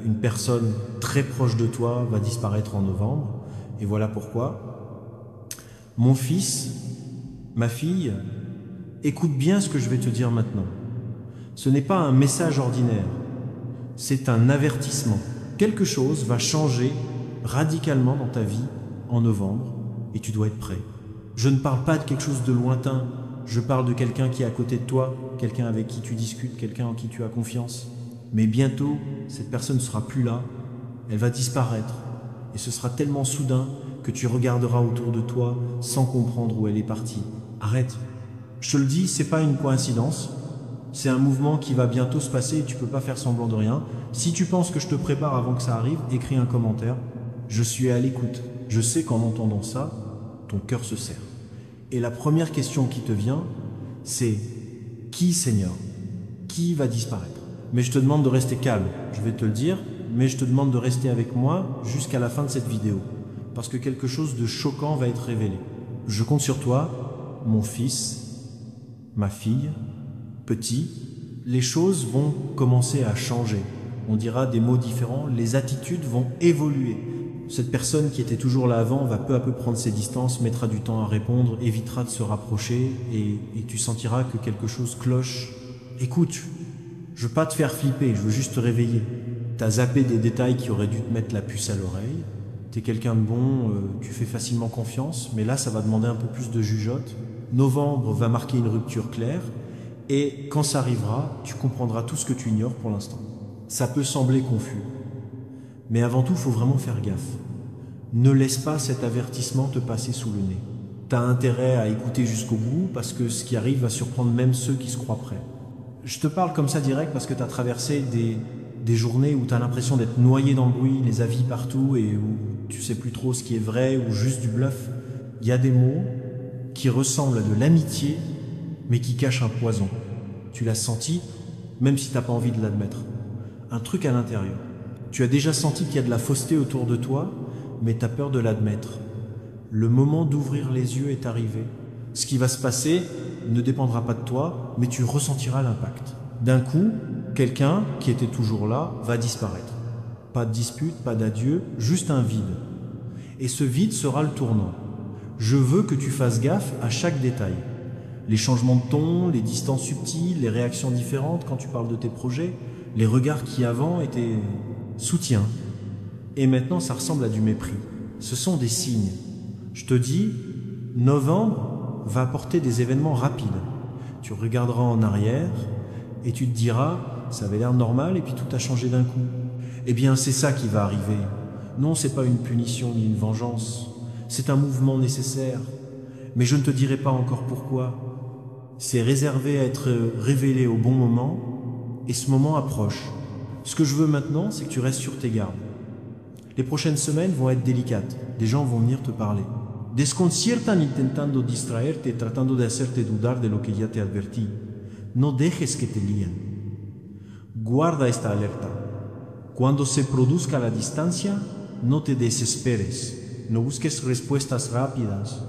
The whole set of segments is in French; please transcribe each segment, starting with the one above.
Une personne très proche de toi va disparaître en novembre. Et voilà pourquoi. Mon fils, ma fille, écoute bien ce que je vais te dire maintenant. Ce n'est pas un message ordinaire, c'est un avertissement. Quelque chose va changer radicalement dans ta vie en novembre et tu dois être prêt. Je ne parle pas de quelque chose de lointain, je parle de quelqu'un qui est à côté de toi, quelqu'un avec qui tu discutes, quelqu'un en qui tu as confiance. Mais bientôt, cette personne ne sera plus là, elle va disparaître. Et ce sera tellement soudain que tu regarderas autour de toi sans comprendre où elle est partie. Arrête. Je te le dis, c'est pas une coïncidence. C'est un mouvement qui va bientôt se passer et tu peux pas faire semblant de rien. Si tu penses que je te prépare avant que ça arrive, écris un commentaire. Je suis à l'écoute. Je sais qu'en entendant ça, ton cœur se serre. Et la première question qui te vient, c'est qui, Seigneur? Qui va disparaître? Mais je te demande de rester calme, je vais te le dire, mais je te demande de rester avec moi jusqu'à la fin de cette vidéo, parce que quelque chose de choquant va être révélé. Je compte sur toi, mon fils, ma fille, petit. Les choses vont commencer à changer. On dira des mots différents, les attitudes vont évoluer. Cette personne qui était toujours là avant va peu à peu prendre ses distances, mettra du temps à répondre, évitera de se rapprocher et tu sentiras que quelque chose cloche. Écoute, je veux pas te faire flipper, je veux juste te réveiller. T'as zappé des détails qui auraient dû te mettre la puce à l'oreille. T'es quelqu'un de bon, tu fais facilement confiance, mais là ça va demander un peu plus de jugeote. Novembre va marquer une rupture claire, et quand ça arrivera, tu comprendras tout ce que tu ignores pour l'instant. Ça peut sembler confus, mais avant tout, il faut vraiment faire gaffe. Ne laisse pas cet avertissement te passer sous le nez. T'as intérêt à écouter jusqu'au bout, parce que ce qui arrive va surprendre même ceux qui se croient prêts. Je te parle comme ça direct parce que tu as traversé des journées où tu as l'impression d'être noyé dans le bruit, les avis partout et où tu sais plus trop ce qui est vrai ou juste du bluff. Il y a des mots qui ressemblent à de l'amitié mais qui cachent un poison. Tu l'as senti même si tu n'as pas envie de l'admettre. Un truc à l'intérieur. Tu as déjà senti qu'il y a de la fausseté autour de toi mais tu as peur de l'admettre. Le moment d'ouvrir les yeux est arrivé. Ce qui va se passer ne dépendra pas de toi, mais tu ressentiras l'impact. D'un coup, quelqu'un qui était toujours là va disparaître. Pas de dispute, pas d'adieu, juste un vide. Et ce vide sera le tournant. Je veux que tu fasses gaffe à chaque détail. Les changements de ton, les distances subtiles, les réactions différentes quand tu parles de tes projets, les regards qui avant étaient soutien. Et maintenant ça ressemble à du mépris. Ce sont des signes. Je te dis, novembre va apporter des événements rapides. Tu regarderas en arrière et tu te diras, ça avait l'air normal et puis tout a changé d'un coup. Eh bien, c'est ça qui va arriver. Non, c'est pas une punition ni une vengeance. C'est un mouvement nécessaire. Mais je ne te dirai pas encore pourquoi. C'est réservé à être révélé au bon moment et ce moment approche. Ce que je veux maintenant, c'est que tu restes sur tes gardes. Les prochaines semaines vont être délicates. Des gens vont venir te parler. Desconciertan intentando distraerte, tratando de hacerte dudar de lo que ya te advertí. No dejes que te líen. Guarda esta alerta. Cuando se produzca la distancia, no te desesperes. No busques respuestas rápidas.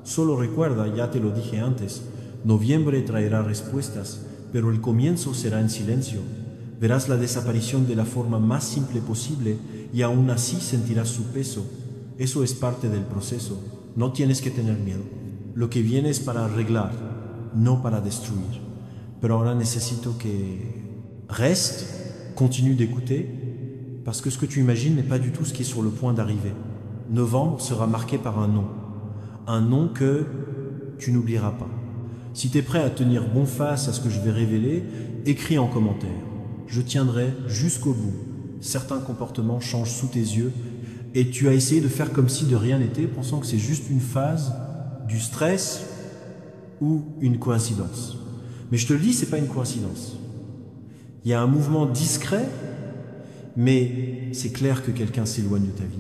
Solo recuerda, ya te lo dije antes, noviembre traerá respuestas, pero el comienzo será en silencio. Verás la desaparición de la forma más simple posible y aún así sentirás su peso. Eso es parte del proceso. No tienes que tener miedo. Lo que viene es para arreglar, no para destruir. Pero ahora necesito que reste, continue d'écouter, parce que ce que tu imagines n'est pas du tout ce qui est sur le point d'arriver. Novembre sera marqué par un nom que tu n'oublieras pas. Si tu es prêt à tenir bon face à ce que je vais révéler, écris en commentaire. Je tiendrai jusqu'au bout. Certains comportements changent sous tes yeux et tu as essayé de faire comme si de rien n'était, pensant que c'est juste une phase, du stress ou une coïncidence. Mais je te le dis, c'est pas une coïncidence. Il y a un mouvement discret, mais c'est clair que quelqu'un s'éloigne de ta vie.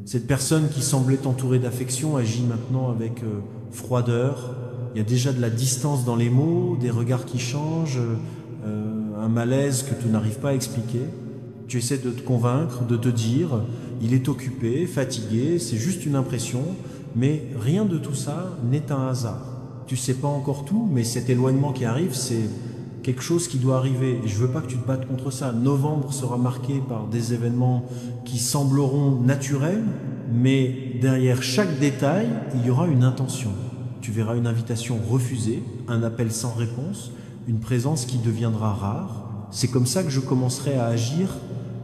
Cette personne qui semblait t'entourer d'affection agit maintenant avec froideur. Il y a déjà de la distance dans les mots, des regards qui changent, un malaise que tu n'arrives pas à expliquer. Tu essaies de te convaincre, de te dire, il est occupé, fatigué, c'est juste une impression, mais rien de tout ça n'est un hasard. Tu sais pas encore tout, mais cet éloignement qui arrive, c'est quelque chose qui doit arriver, et je veux pas que tu te battes contre ça. Novembre sera marqué par des événements qui sembleront naturels, mais derrière chaque détail, il y aura une intention. Tu verras une invitation refusée, un appel sans réponse, une présence qui deviendra rare. C'est comme ça que je commencerai à agir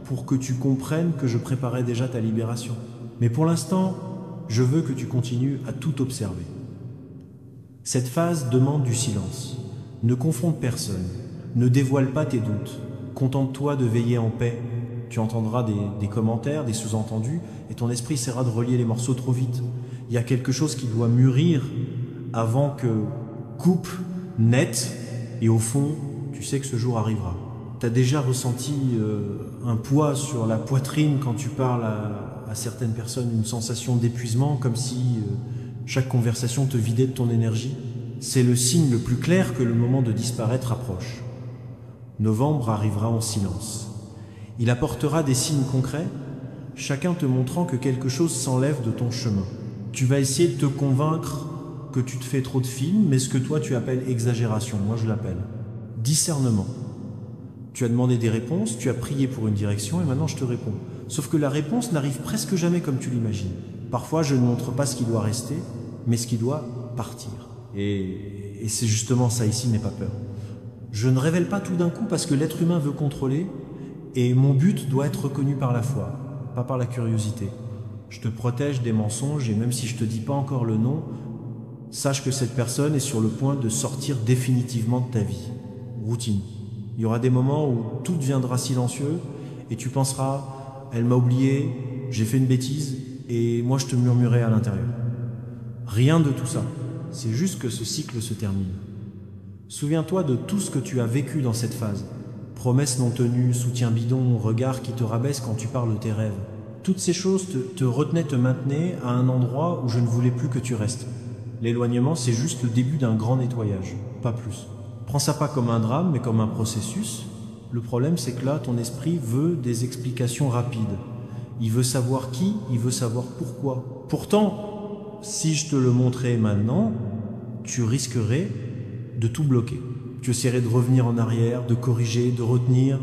pour que tu comprennes que je préparais déjà ta libération. Mais pour l'instant, je veux que tu continues à tout observer. Cette phase demande du silence. Ne confronte personne. Ne dévoile pas tes doutes. Contente-toi de veiller en paix. Tu entendras des commentaires, des sous-entendus, et ton esprit essaiera de relier les morceaux trop vite. Il y a quelque chose qui doit mûrir avant que coupe net, et au fond, tu sais que ce jour arrivera. Tu as déjà ressenti un poids sur la poitrine quand tu parles à certaines personnes, une sensation d'épuisement, comme si chaque conversation te vidait de ton énergie. C'est le signe le plus clair que le moment de disparaître approche. Novembre arrivera en silence. Il apportera des signes concrets, chacun te montrant que quelque chose s'enlève de ton chemin. Tu vas essayer de te convaincre que tu te fais trop de films, mais ce que toi tu appelles exagération, moi je l'appelle discernement. Tu as demandé des réponses, tu as prié pour une direction et maintenant je te réponds. Sauf que la réponse n'arrive presque jamais comme tu l'imagines. Parfois je ne montre pas ce qui doit rester, mais ce qui doit partir. Et c'est justement ça ici, n'aie pas peur. Je ne révèle pas tout d'un coup parce que l'être humain veut contrôler et mon but doit être reconnu par la foi, pas par la curiosité. Je te protège des mensonges et même si je te dis pas encore le nom, sache que cette personne est sur le point de sortir définitivement de ta vie. Routine. Il y aura des moments où tout deviendra silencieux et tu penseras « elle m'a oublié, j'ai fait une bêtise » et moi je te murmurerai à l'intérieur. Rien de tout ça. C'est juste que ce cycle se termine. Souviens-toi de tout ce que tu as vécu dans cette phase. Promesses non tenues, soutien bidon, regard qui te rabaisse quand tu parles de tes rêves. Toutes ces choses te retenaient, te maintenaient à un endroit où je ne voulais plus que tu restes. L'éloignement, c'est juste le début d'un grand nettoyage, pas plus. Prends ça pas comme un drame, mais comme un processus. Le problème, c'est que là, ton esprit veut des explications rapides. Il veut savoir qui, il veut savoir pourquoi. Pourtant, si je te le montrais maintenant, tu risquerais de tout bloquer. Tu essaierais de revenir en arrière, de corriger, de retenir,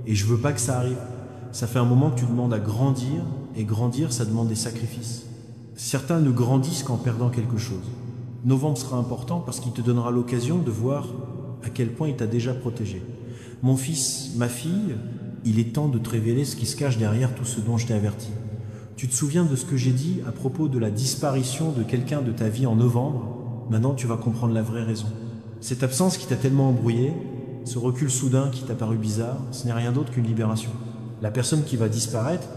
et je veux pas que ça arrive. Ça fait un moment que tu demandes à grandir, et grandir, ça demande des sacrifices. Certains ne grandissent qu'en perdant quelque chose. Novembre sera important parce qu'il te donnera l'occasion de voir à quel point il t'a déjà protégé. Mon fils, ma fille, il est temps de te révéler ce qui se cache derrière tout ce dont je t'ai averti. Tu te souviens de ce que j'ai dit à propos de la disparition de quelqu'un de ta vie en novembre? Maintenant, tu vas comprendre la vraie raison. Cette absence qui t'a tellement embrouillé, ce recul soudain qui t'a paru bizarre, ce n'est rien d'autre qu'une libération. La personne qui va disparaître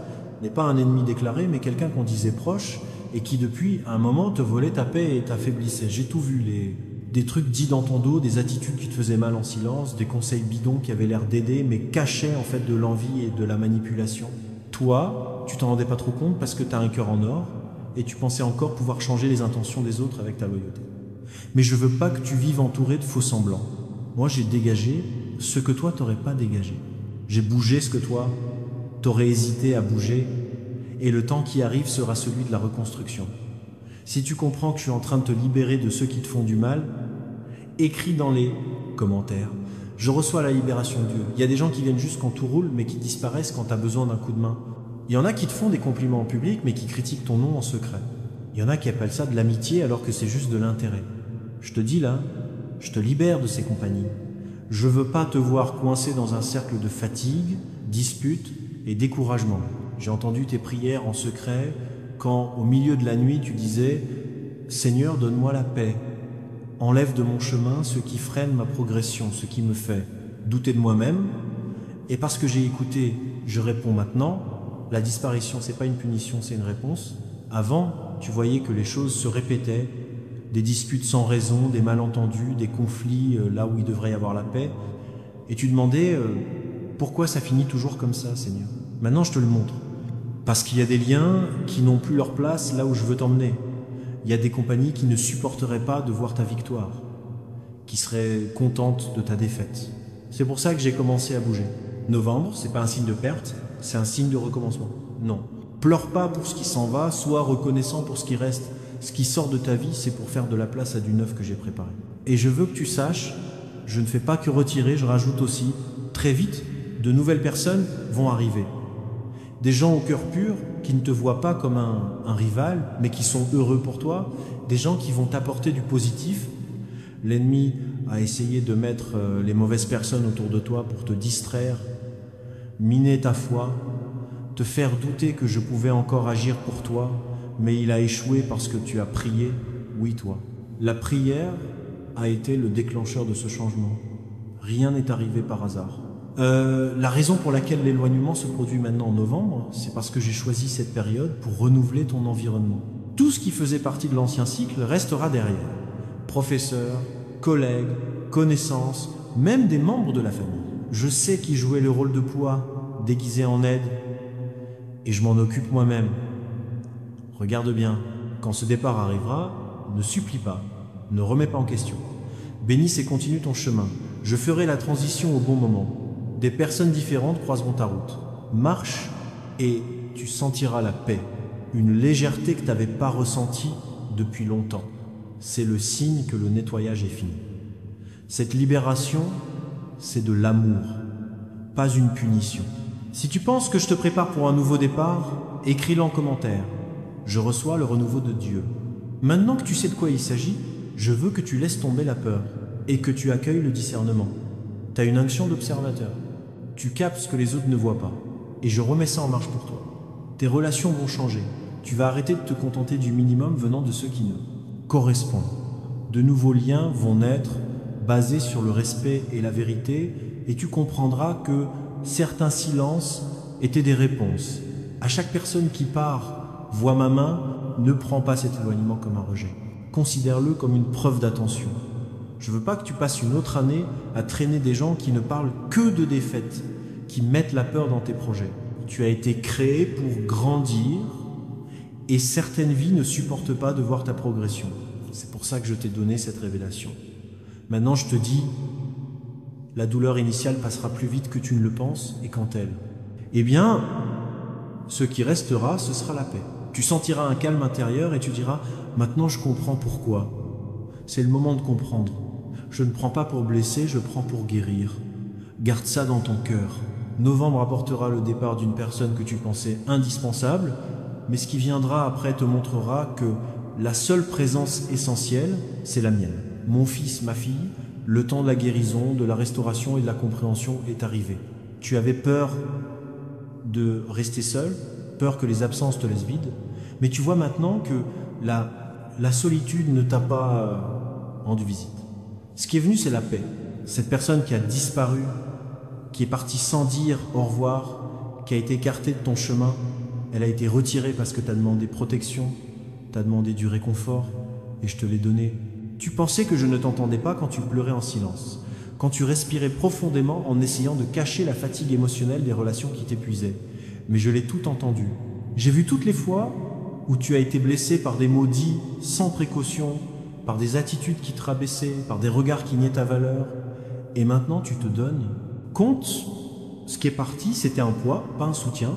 n'est pas un ennemi déclaré, mais quelqu'un qu'on disait proche et qui depuis un moment te volait ta paix et t'affaiblissait. J'ai tout vu, des trucs dits dans ton dos, des attitudes qui te faisaient mal en silence, des conseils bidons qui avaient l'air d'aider mais cachaient en fait de l'envie et de la manipulation. Toi, tu t'en rendais pas trop compte parce que tu as un cœur en or et tu pensais encore pouvoir changer les intentions des autres avec ta loyauté. Mais je veux pas que tu vives entouré de faux semblants. Moi, j'ai dégagé ce que toi t'aurais pas dégagé. J'ai bougé ce que toi t'aurais hésité à bouger et le temps qui arrive sera celui de la reconstruction. Si tu comprends que je suis en train de te libérer de ceux qui te font du mal, écris dans les commentaires. Je reçois la libération de Dieu. Il y a des gens qui viennent juste quand tout roule, mais qui disparaissent quand tu as besoin d'un coup de main. Il y en a qui te font des compliments en public, mais qui critiquent ton nom en secret. Il y en a qui appellent ça de l'amitié alors que c'est juste de l'intérêt. Je te dis là, je te libère de ces compagnies. Je veux pas te voir coincé dans un cercle de fatigue, dispute et découragement. J'ai entendu tes prières en secret quand, au milieu de la nuit, tu disais « Seigneur, donne-moi la paix. Enlève de mon chemin ce qui freine ma progression, ce qui me fait douter de moi-même. » Et parce que j'ai écouté, je réponds maintenant. La disparition, c'est pas une punition, c'est une réponse. Avant, tu voyais que les choses se répétaient, des disputes sans raison, des malentendus, des conflits là où il devrait y avoir la paix. Et tu demandais pourquoi ça finit toujours comme ça, Seigneur. Maintenant, je te le montre. Parce qu'il y a des liens qui n'ont plus leur place là où je veux t'emmener. Il y a des compagnies qui ne supporteraient pas de voir ta victoire, qui seraient contentes de ta défaite. C'est pour ça que j'ai commencé à bouger. Novembre, c'est pas un signe de perte, c'est un signe de recommencement. Non. Pleure pas pour ce qui s'en va, sois reconnaissant pour ce qui reste. Ce qui sort de ta vie, c'est pour faire de la place à du neuf que j'ai préparé. Et je veux que tu saches, je ne fais pas que retirer, je rajoute aussi, très vite, de nouvelles personnes vont arriver. Des gens au cœur pur qui ne te voient pas comme un rival, mais qui sont heureux pour toi. Des gens qui vont t'apporter du positif. L'ennemi a essayé de mettre les mauvaises personnes autour de toi pour te distraire, miner ta foi, te faire douter que je pouvais encore agir pour toi, mais il a échoué parce que tu as prié, oui toi. La prière a été le déclencheur de ce changement. Rien n'est arrivé par hasard. La raison pour laquelle l'éloignement se produit maintenant en novembre, c'est parce que j'ai choisi cette période pour renouveler ton environnement. Tout ce qui faisait partie de l'ancien cycle restera derrière. Professeurs, collègues, connaissances, même des membres de la famille. Je sais qui jouait le rôle de poids, déguisé en aide, et je m'en occupe moi-même. Regarde bien, quand ce départ arrivera, ne supplie pas, ne remets pas en question. Bénisse et continue ton chemin. Je ferai la transition au bon moment. Des personnes différentes croiseront ta route. Marche et tu sentiras la paix, une légèreté que tu n'avais pas ressentie depuis longtemps. C'est le signe que le nettoyage est fini. Cette libération, c'est de l'amour, pas une punition. Si tu penses que je te prépare pour un nouveau départ, écris-le en commentaire. Je reçois le renouveau de Dieu. Maintenant que tu sais de quoi il s'agit, je veux que tu laisses tomber la peur et que tu accueilles le discernement. Tu as une onction d'observateur. Tu captes ce que les autres ne voient pas. Et je remets ça en marche pour toi. Tes relations vont changer. Tu vas arrêter de te contenter du minimum venant de ceux qui ne correspondent. De nouveaux liens vont naître, basés sur le respect et la vérité, et tu comprendras que certains silences étaient des réponses. À chaque personne qui part, voit ma main, ne prends pas cet éloignement comme un rejet. Considère-le comme une preuve d'attention. Je ne veux pas que tu passes une autre année à traîner des gens qui ne parlent que de défaites, qui mettent la peur dans tes projets. Tu as été créé pour grandir et certaines vies ne supportent pas de voir ta progression. C'est pour ça que je t'ai donné cette révélation. Maintenant, je te dis, la douleur initiale passera plus vite que tu ne le penses et quand elle. Eh bien, ce qui restera, ce sera la paix. Tu sentiras un calme intérieur et tu diras, maintenant je comprends pourquoi. C'est le moment de comprendre. Je ne prends pas pour blesser, je prends pour guérir. Garde ça dans ton cœur. Novembre apportera le départ d'une personne que tu pensais indispensable, mais ce qui viendra après te montrera que la seule présence essentielle, c'est la mienne. Mon fils, ma fille, le temps de la guérison, de la restauration et de la compréhension est arrivé. Tu avais peur de rester seul, peur que les absences te laissent vide, mais tu vois maintenant que la solitude ne t'a pas rendu visite. Ce qui est venu, c'est la paix. Cette personne qui a disparu, qui est partie sans dire au revoir, qui a été écartée de ton chemin, elle a été retirée parce que tu as demandé protection, tu as demandé du réconfort, et je te l'ai donné. Tu pensais que je ne t'entendais pas quand tu pleurais en silence, quand tu respirais profondément en essayant de cacher la fatigue émotionnelle des relations qui t'épuisaient. Mais je l'ai tout entendu. J'ai vu toutes les fois où tu as été blessé par des mots dits sans précaution, par des attitudes qui te rabaissaient, par des regards qui niaient ta valeur. Et maintenant, tu te donnes compte, ce qui est parti, c'était un poids, pas un soutien.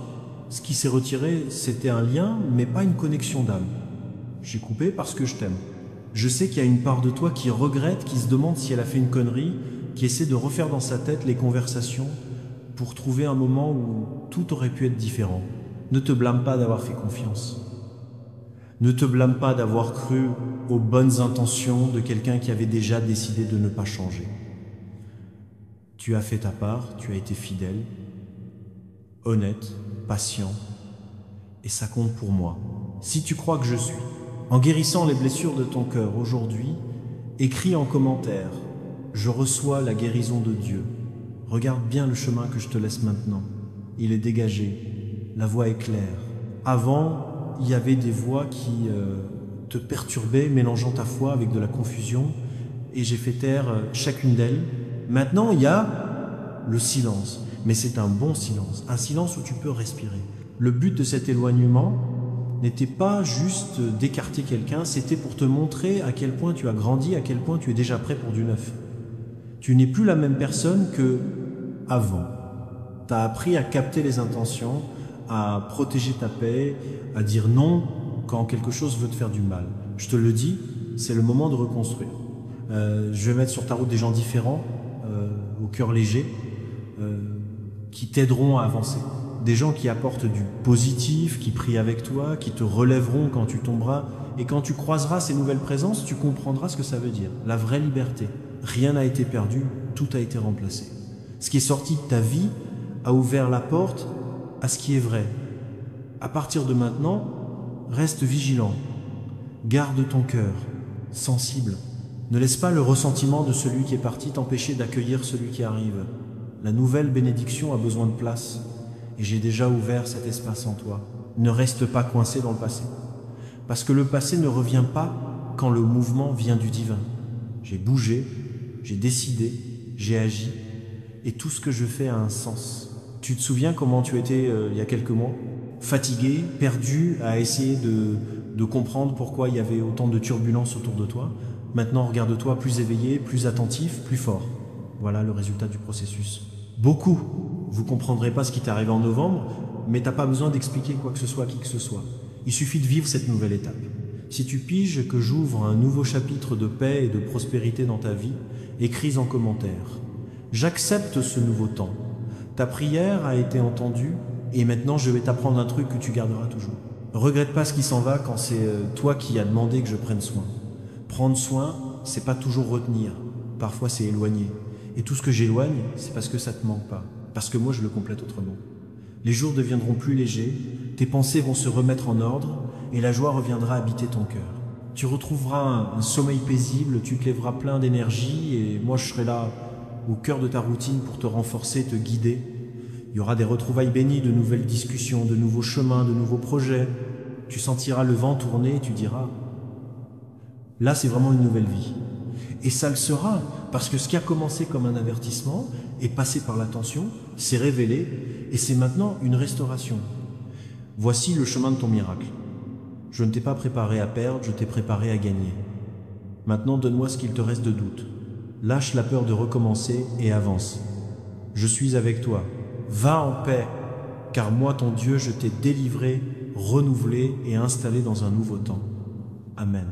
Ce qui s'est retiré, c'était un lien, mais pas une connexion d'âme. J'ai coupé parce que je t'aime. Je sais qu'il y a une part de toi qui regrette, qui se demande si elle a fait une connerie, qui essaie de refaire dans sa tête les conversations pour trouver un moment où tout aurait pu être différent. Ne te blâme pas d'avoir fait confiance. Ne te blâme pas d'avoir cru aux bonnes intentions de quelqu'un qui avait déjà décidé de ne pas changer. Tu as fait ta part, tu as été fidèle, honnête, patient, et ça compte pour moi. Si tu crois que je suis, en guérissant les blessures de ton cœur aujourd'hui, écris en commentaire « Je reçois la guérison de Dieu ». Regarde bien le chemin que je te laisse maintenant. Il est dégagé, la voie est claire. Avant, il y avait des voix qui te perturbaient, mélangeant ta foi avec de la confusion, et j'ai fait taire chacune d'elles. Maintenant, il y a le silence, mais c'est un bon silence, un silence où tu peux respirer. Le but de cet éloignement n'était pas juste d'écarter quelqu'un, c'était pour te montrer à quel point tu as grandi, à quel point tu es déjà prêt pour du neuf. Tu n'es plus la même personne qu'avant. Tu as appris à capter les intentions, à protéger ta paix, à dire non quand quelque chose veut te faire du mal. Je te le dis, c'est le moment de reconstruire. Je vais mettre sur ta route des gens différents, au cœur léger, qui t'aideront à avancer. Des gens qui apportent du positif, qui prient avec toi, qui te relèveront quand tu tomberas. Et quand tu croiseras ces nouvelles présences, tu comprendras ce que ça veut dire. La vraie liberté. Rien n'a été perdu, tout a été remplacé. Ce qui est sorti de ta vie a ouvert la porte à ce qui est vrai. À partir de maintenant, reste vigilant. Garde ton cœur, sensible. Ne laisse pas le ressentiment de celui qui est parti t'empêcher d'accueillir celui qui arrive. La nouvelle bénédiction a besoin de place. Et j'ai déjà ouvert cet espace en toi. Ne reste pas coincé dans le passé. Parce que le passé ne revient pas quand le mouvement vient du divin. J'ai bougé, j'ai décidé, j'ai agi, et tout ce que je fais a un sens. Tu te souviens comment tu étais il y a quelques mois? Fatigué, perdu, à essayer de comprendre pourquoi il y avait autant de turbulences autour de toi. Maintenant, regarde-toi plus éveillé, plus attentif, plus fort. Voilà le résultat du processus. Beaucoup, vous comprendrez pas ce qui t'est arrivé en novembre, mais t'as pas besoin d'expliquer quoi que ce soit à qui que ce soit. Il suffit de vivre cette nouvelle étape. Si tu piges que j'ouvre un nouveau chapitre de paix et de prospérité dans ta vie, écris en commentaire. J'accepte ce nouveau temps. Ta prière a été entendue et maintenant je vais t'apprendre un truc que tu garderas toujours. Regrette pas ce qui s'en va quand c'est toi qui as demandé que je prenne soin. Prendre soin, c'est pas toujours retenir. Parfois c'est éloigner. Et tout ce que j'éloigne, c'est parce que ça te manque pas. Parce que moi je le complète autrement. Les jours deviendront plus légers, tes pensées vont se remettre en ordre et la joie reviendra habiter ton cœur. Tu retrouveras un sommeil paisible, tu te lèveras plein d'énergie et moi je serai là au cœur de ta routine pour te renforcer, te guider. Il y aura des retrouvailles bénies, de nouvelles discussions, de nouveaux chemins, de nouveaux projets. Tu sentiras le vent tourner et tu diras « Là c'est vraiment une nouvelle vie ». Et ça le sera, parce que ce qui a commencé comme un avertissement est passé par l'attention, s'est révélé, et c'est maintenant une restauration. Voici le chemin de ton miracle. Je ne t'ai pas préparé à perdre, je t'ai préparé à gagner. Maintenant, donne-moi ce qu'il te reste de doute. Lâche la peur de recommencer et avance. Je suis avec toi. Va en paix, car moi, ton Dieu, je t'ai délivré, renouvelé et installé dans un nouveau temps. Amen.